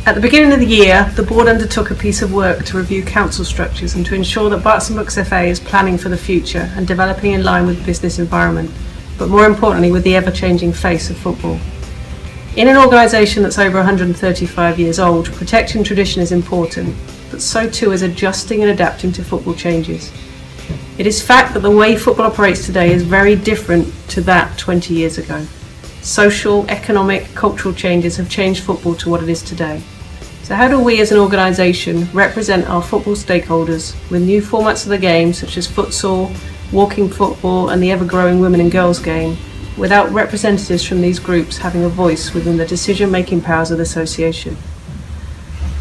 At the beginning of the year, the board undertook a piece of work to review council structures and to ensure that Berks Bucks FA is planning for the future and developing in line with the business environment, but more importantly with the ever-changing face of football. In an organisation that's over 135 years old, protecting tradition is important, but so too is adjusting and adapting to football changes. It is fact that the way football operates today is very different to that 20 years ago. Social, economic, cultural changes have changed football to what it is today. So how do we as an organisation represent our football stakeholders with new formats of the game such as futsal, walking football and the ever-growing women and girls game, without representatives from these groups having a voice within the decision-making powers of the association?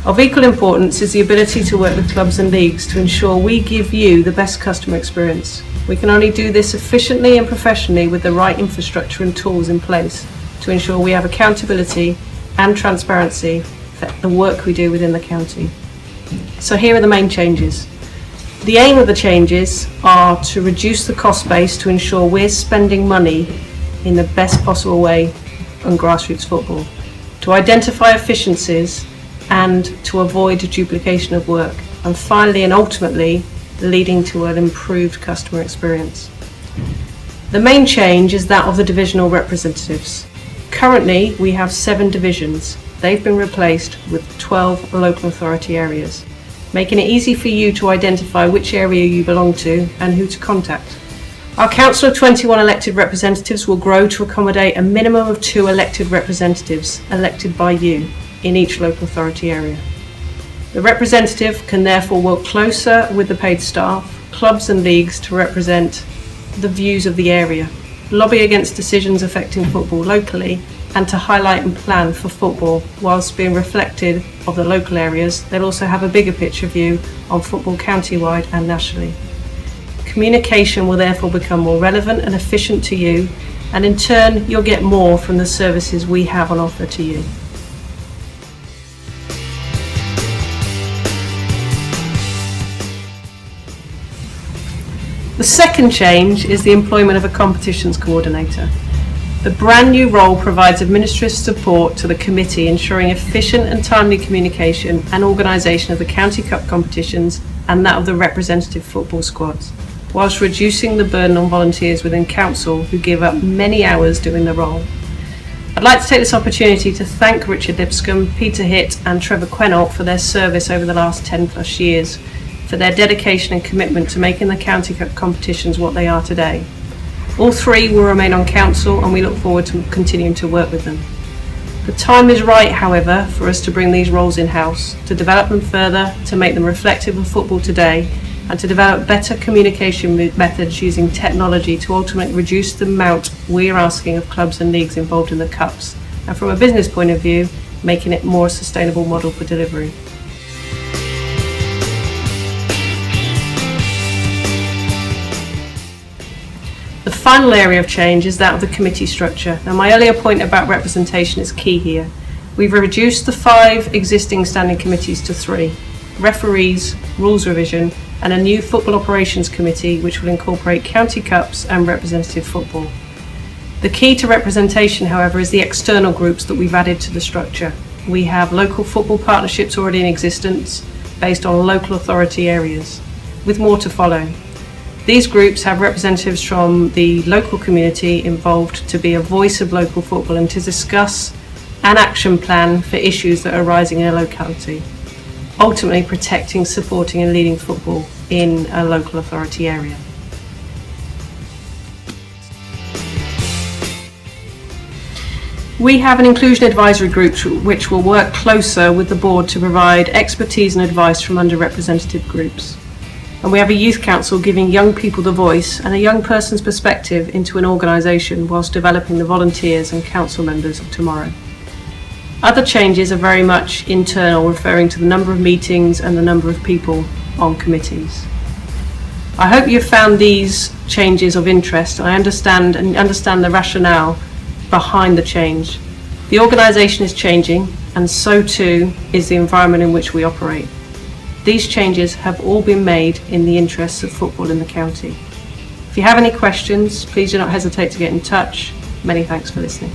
Of equal importance is the ability to work with clubs and leagues to ensure we give you the best customer experience. We can only do this efficiently and professionally with the right infrastructure and tools in place to ensure we have accountability and transparency for the work we do within the county. So here are the main changes. The aim of the changes are to reduce the cost base to ensure we're spending money in the best possible way on grassroots football, to identify efficiencies and to avoid duplication of work, and finally and ultimately leading to an improved customer experience. The main change is that of the divisional representatives. Currently we have 7 divisions. They've been replaced with 12 local authority areas, making it easy for you to identify which area you belong to and who to contact. Our council of 21 elected representatives will grow to accommodate a minimum of 2 elected representatives elected by you in each local authority area. The representative can therefore work closer with the paid staff, clubs and leagues to represent the views of the area, lobby against decisions affecting football locally, and to highlight and plan for football whilst being reflected of the local areas. They'll also have a bigger picture view on football county-wide and nationally. Communication will therefore become more relevant and efficient to you, and in turn you'll get more from the services we have on offer to you. The second change is the employment of a competitions coordinator. The brand new role provides administrative support to the committee, ensuring efficient and timely communication and organisation of the county cup competitions and that of the representative football squads, whilst reducing the burden on volunteers within council who give up many hours doing the role. I'd like to take this opportunity to thank Richard Lipscomb, Peter Hitt and Trevor Quenault for their service over the last 10+ years, for their dedication and commitment to making the county cup competitions what they are today. All 3 will remain on council and we look forward to continuing to work with them. The time is right, however, for us to bring these roles in-house, to develop them further, to make them reflective of football today, and to develop better communication methods using technology to ultimately reduce the amount we are asking of clubs and leagues involved in the cups, and from a business point of view, making it more sustainable model for delivery. The final area of change is that of the committee structure. Now, my earlier point about representation is key here. We've reduced the 5 existing standing committees to 3: referees, rules revision, and a new football operations committee which will incorporate county cups and representative football. The key to representation, however, is the external groups that we've added to the structure. We have local football partnerships already in existence based on local authority areas, with more to follow. These groups have representatives from the local community involved to be a voice of local football and to discuss an action plan for issues that are arising in a locality, ultimately protecting, supporting and leading football in a local authority area. We have an inclusion advisory group which will work closer with the board to provide expertise and advice from underrepresented groups. And we have a youth council giving young people the voice and a young person's perspective into an organisation whilst developing the volunteers and council members of tomorrow. Other changes are very much internal, referring to the number of meetings and the number of people on committees. I hope you've found these changes of interest. I understand the rationale behind the change. The organisation is changing, and so too is the environment in which we operate. These changes have all been made in the interests of football in the county. If you have any questions, please do not hesitate to get in touch. Many thanks for listening.